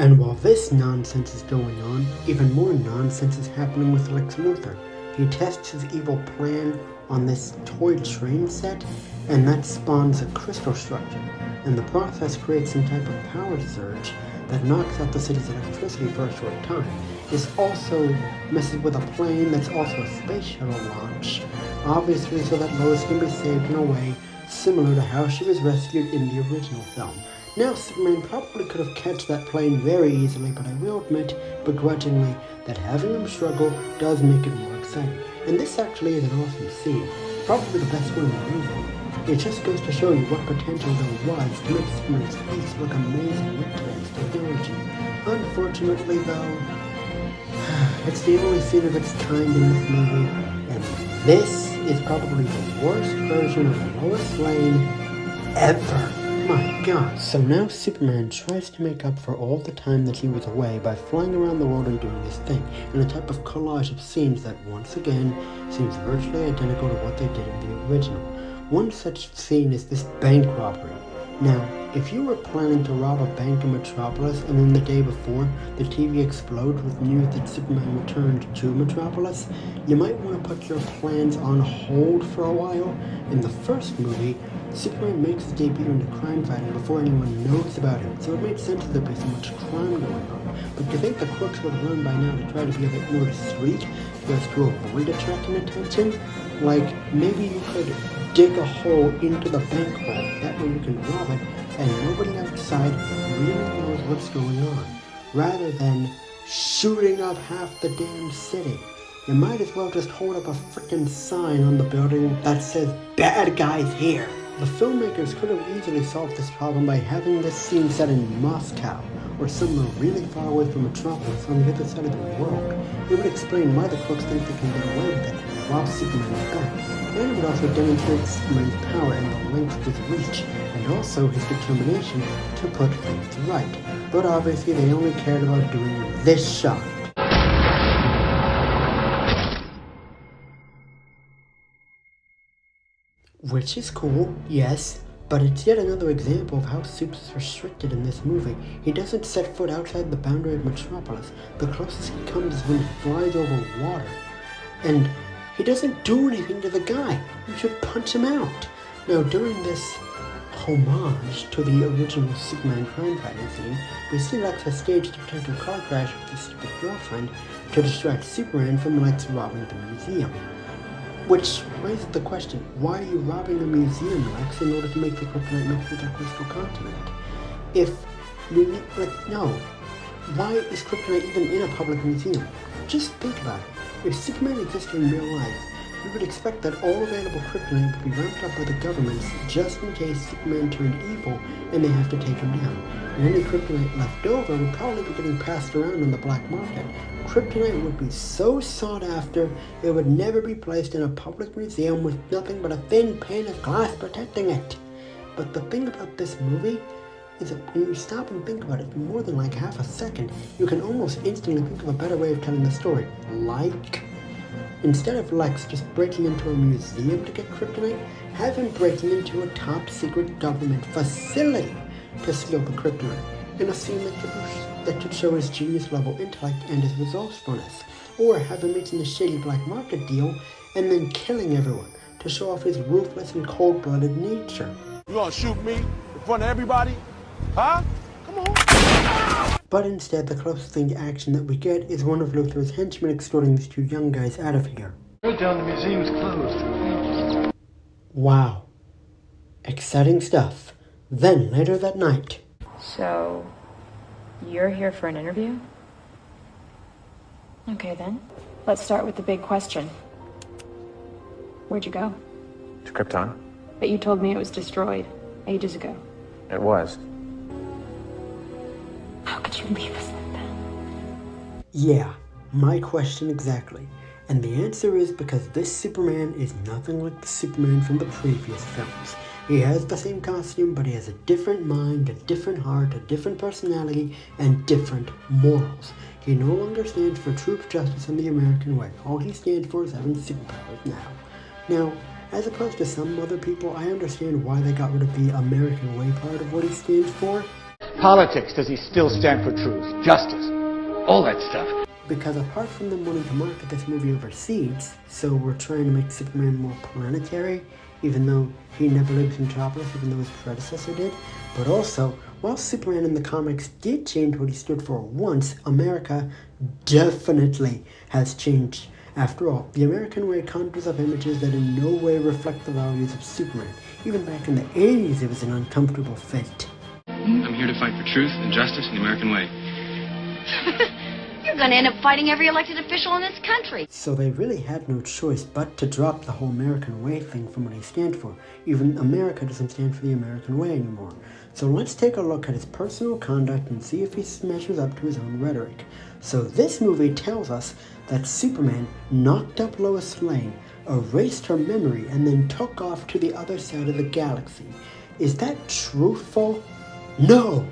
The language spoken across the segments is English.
And while this nonsense is going on, even more nonsense is happening with Lex Luthor. He tests his evil plan on this toy train set, and that spawns a crystal structure. And the process creates some type of power surge that knocks out the city's electricity for a short time. This also messes with a plane that's also a space shuttle launch, obviously so that Lois can be saved in a way similar to how she was rescued in the original film. Now, Superman probably could have catched that plane very easily, but I will admit, begrudgingly, that having him struggle does make it more exciting. And this actually is an awesome scene, probably the best one in the movie. It just goes to show you what potential there was to make Superman's face look amazing with today's technology. Unfortunately, though, it's the only scene of its kind in this movie, and this is probably the worst version of Lois Lane ever. My god. So now Superman tries to make up for all the time that he was away by flying around the world and doing this thing, in a type of collage of scenes that once again seems virtually identical to what they did in the original. One such scene is this bank robbery. Now, if you were planning to rob a bank in Metropolis and then the day before the TV explodes with news that Superman returned to Metropolis, you might want to put your plans on hold for a while. In the first movie, Superman makes his debut into crime fighting before anyone knows about him, so it made sense that there'd be so much crime going on. But do you think the crooks would have learned by now to try to be a bit more discreet so as to avoid attracting attention? Like, maybe you could dig a hole into the bank vault, that way you can rob it, and nobody outside really knows what's going on, rather than shooting up half the damn city. You might as well just hold up a frickin' sign on the building that says, "Bad guys here." The filmmakers could have easily solved this problem by having this scene set in Moscow, or somewhere really far away from Metropolis on the other side of the world. It would explain why the crooks think they can get away with it while Superman is back. And it would also demonstrate Superman's power and the length of his reach, and also his determination to put things right. But obviously they only cared about doing this shot. Which is cool, yes, but it's yet another example of how Supes is restricted in this movie. He doesn't set foot outside the boundary of Metropolis. The closest he comes is when he flies over water. And he doesn't do anything to the guy. You should punch him out. Now, during this homage to the original Superman crime fighting scene, we see Lex has staged a potential car crash with his stupid girlfriend to distract Superman from Lex robbing the museum. Which raises the question, why are you robbing a museum, Lex, in order to make the kryptonite mix with the crystal continent? If you need, no. Why is kryptonite even in a public museum? Just think about it. If Superman existed in real life, you would expect that all available kryptonite would be ramped up by the governments just in case Superman turned evil and they have to take him down. And any kryptonite left over would probably be getting passed around on the black market. Kryptonite would be so sought after, it would never be placed in a public museum with nothing but a thin pane of glass protecting it. But the thing about this movie is that when you stop and think about it for more than like half a second, you can almost instantly think of a better way of telling the story. Like, instead of Lex just breaking into a museum to get kryptonite, have him breaking into a top secret government facility to steal the kryptonite, in a scene that should show his genius level intellect and his resourcefulness. Or have him making a shady black market deal and then killing everyone to show off his ruthless and cold-blooded nature. You gonna shoot me in front of everybody? Huh? Come on. But instead, the closest thing to action that we get is one of Luthor's henchmen extorting these two young guys out of here. Right down, the museum's closed. Wow. Exciting stuff. Then, later that night. So, you're here for an interview? Okay then. Let's start with the big question. Where'd you go? To Krypton? But you told me it was destroyed ages ago. It was. How could you leave us like that? Yeah, my question exactly. And the answer is because this Superman is nothing like the Superman from the previous films. He has the same costume, but he has a different mind, a different heart, a different personality, and different morals. He no longer stands for truth, justice, and the American way. All he stands for is having superpowers now. Now, as opposed to some other people, I understand why they got rid of the American way part of what he stands for. Politics, does he still stand for truth, justice, all that stuff? Because apart from them wanting to market this movie overseas, so we're trying to make Superman more planetary, even though he never lives in Metropolis, even though his predecessor did. But also, while Superman in the comics did change what he stood for once, America definitely has changed. After all, the American way conjures up images that in no way reflect the values of Superman. Even back in the 80s, it was an uncomfortable fate. I'm here to fight for truth and justice in the American way. You're gonna end up fighting every elected official in this country. So they really had no choice but to drop the whole American way thing from what he stands for. Even America doesn't stand for the American way anymore. So let's take a look at his personal conduct and see if he measures up to his own rhetoric. So this movie tells us that Superman knocked up Lois Lane, erased her memory, and then took off to the other side of the galaxy. Is that truthful? No!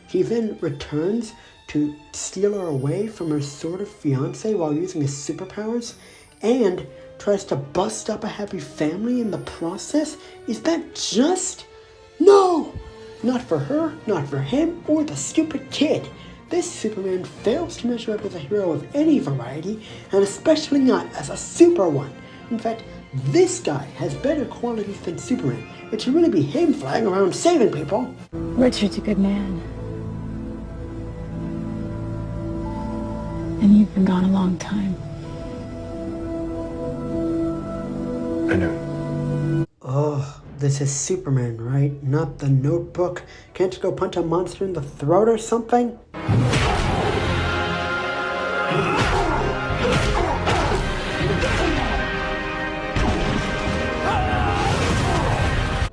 He then returns to steal her away from her sort of fiance while using his superpowers, and tries to bust up a happy family in the process? Is that just? No! Not for her, not for him, or the stupid kid. This Superman fails to measure up as a hero of any variety, and especially not as a super one. In fact, this guy has better qualities than Superman. It should really be him flying around saving people. Richard's a good man. And you've been gone a long time. I know. Oh, this is Superman, right? Not the Notebook. Can't you go punch a monster in the throat or something?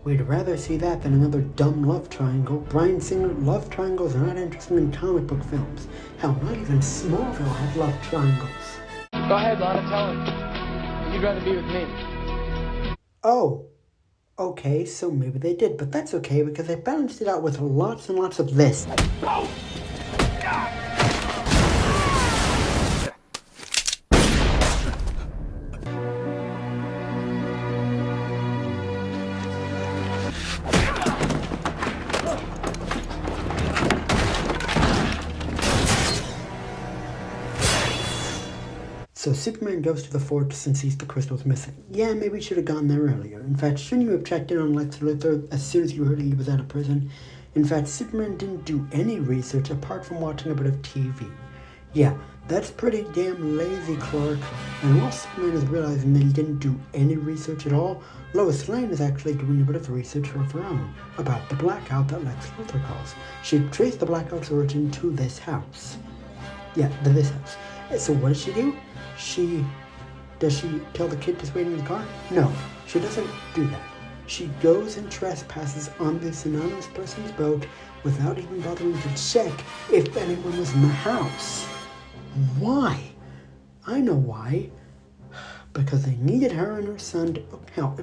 We'd rather see that than another dumb love triangle. Bryan Singer, love triangles are not interesting in comic book films. Hell, not even Smallville had love triangles. Go ahead, Lana, tell him. You'd rather be with me. Oh, okay, so maybe they did, but that's okay because they balanced it out with lots and lots of this. So Superman goes to the fortress and sees the crystals missing. Yeah, maybe he should have gone there earlier. In fact, shouldn't you have checked in on Lex Luthor as soon as you heard he was out of prison? In fact, Superman didn't do any research apart from watching a bit of TV. Yeah, that's pretty damn lazy, Clark. And while Superman is realizing that he didn't do any research at all, Lois Lane is actually doing a bit of research of her own about the blackout that Lex Luthor calls. She traced the blackout's origin to this house. Yeah, to this house. So what does she do? Does she tell the kid to wait in the car? No, she doesn't do that. She goes and trespasses on this anonymous person's boat without even bothering to check if anyone was in the house. Why? I know why. Because they needed her and her son to... Hell,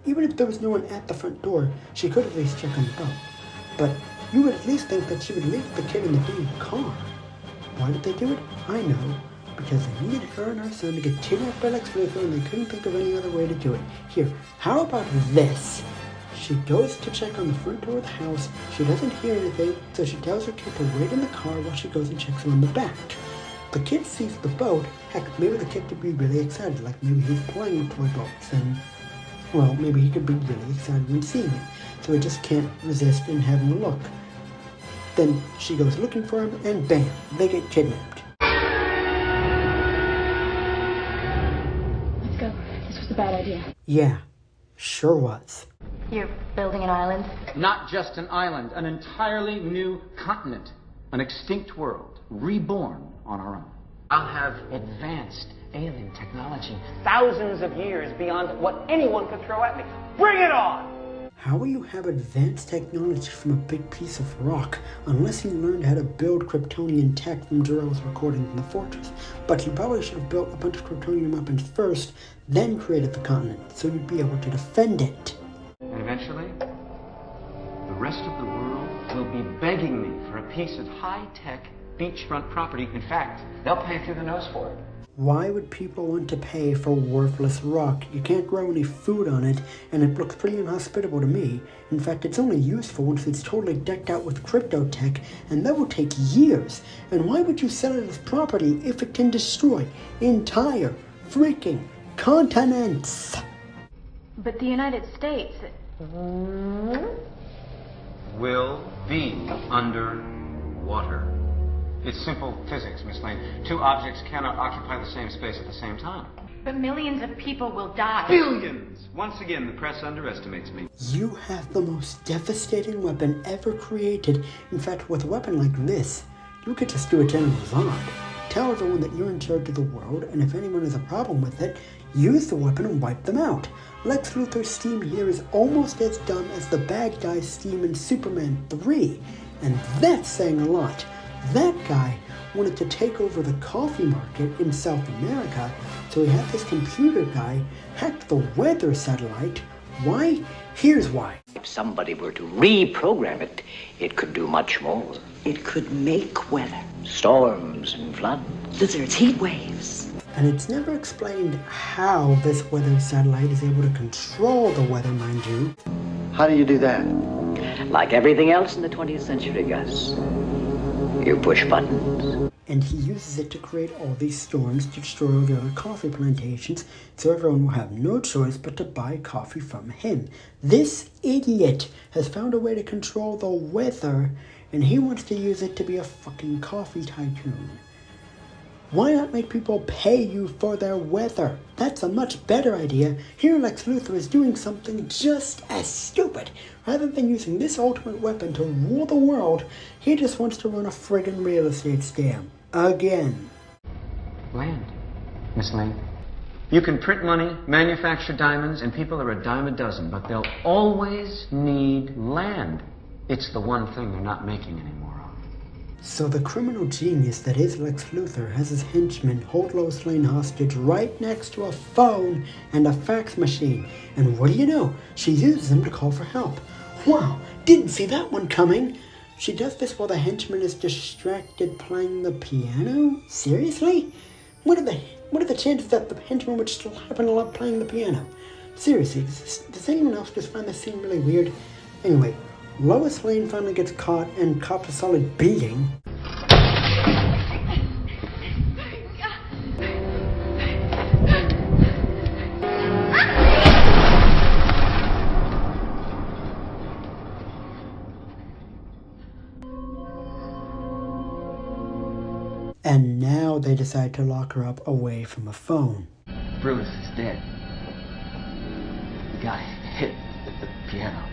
even if there was no one at the front door, she could at least check on the boat. But you would at least think that she would leave the kid in the damn car. Why did they do it? I know. Because they needed her and her son to get kidnapped by Lex Luthor and they couldn't think of any other way to do it. Here, how about this? She goes to check on the front door of the house. She doesn't hear anything, so she tells her kid to wait in the car while she goes and checks on the back. The kid sees the boat. Heck, maybe the kid could be really excited, like maybe he's playing with toy boats, and, well, maybe he could be really excited when seeing it, so he just can't resist in having a look. Then she goes looking for him, and bam, they get kidnapped. Let's go. This was a bad idea. Yeah, sure was. You're building an island? Not just an island, an entirely new continent. An extinct world, reborn on our own. I'll have advanced alien technology, thousands of years beyond what anyone could throw at me. Bring it on! How will you have advanced technology from a big piece of rock unless you learned how to build Kryptonian tech from Jor-El's recordings in the fortress? But you probably should have built a bunch of Kryptonian weapons first, then created the continent, so you'd be able to defend it. And eventually, the rest of the world will be begging me for a piece of high-tech beachfront property. In fact, they'll pay through the nose for it. Why would people want to pay for worthless rock? You can't grow any food on it, and it looks pretty inhospitable to me. In fact, it's only useful once it's totally decked out with crypto tech, and that will take years. And why would you sell it as property if it can destroy entire freaking continents? But the United States... Will be underwater. It's simple physics, Miss Lane. Two objects cannot occupy the same space at the same time. But millions of people will die. Billions! Once again, the press underestimates me. You have the most devastating weapon ever created. In fact, with a weapon like this, you could just do a General Zod. Tell everyone that you're in charge of the world, and if anyone has a problem with it, use the weapon and wipe them out. Lex Luthor's scheme here is almost as dumb as the bad guy's scheme in Superman 3, and that's saying a lot. That guy wanted to take over the coffee market in South America, so he had this computer guy hack the weather satellite. Why? Here's why. If somebody were to reprogram it, it could do much more. It could make weather. Storms and floods. Blizzards, heat waves. And it's never explained how this weather satellite is able to control the weather, mind you. How do you do that? Like everything else in the 20th century, Gus. You push buttons. And he uses it to create all these storms to destroy all the other coffee plantations, so everyone will have no choice but to buy coffee from him. This idiot has found a way to control the weather, and he wants to use it to be a fucking coffee tycoon. Why not make people pay you for their weather? That's a much better idea. Here Lex Luthor is doing something just as stupid. Rather than using this ultimate weapon to rule the world, he just wants to run a friggin' real estate scam. Again. Land, Miss Lane. You can print money, manufacture diamonds, and people are a dime a dozen, but they'll always need land. It's the one thing they're not making anymore. So the criminal genius that is Lex Luthor has his henchmen hold Lois Lane hostage right next to a phone and a fax machine. And what do you know? She uses them to call for help. Wow, didn't see that one coming. She does this while the henchman is distracted playing the piano? Seriously? What are the chances that the henchman would still happen to love playing the piano? Seriously, does anyone else just find this scene really weird? Anyway, Lois Lane finally gets caught and cops a solid beating. And now they decide to lock her up away from a phone. Bruce is dead. The guy hit the piano.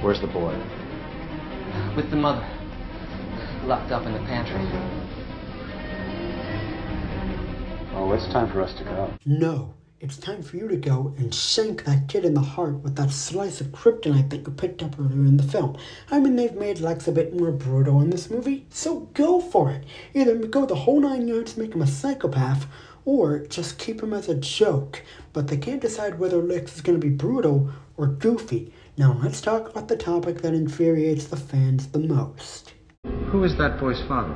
Where's the boy? With the mother. Locked up in the pantry. Oh, it's time for us to go. No, it's time for you to go and shank that kid in the heart with that slice of kryptonite that you picked up earlier in the film. I mean, they've made Lex a bit more brutal in this movie, so go for it. Either go the whole 9 yards to make him a psychopath, or just keep him as a joke. But they can't decide whether Lex is going to be brutal or goofy. Now let's talk about the topic that infuriates the fans the most. Who is that boy's father?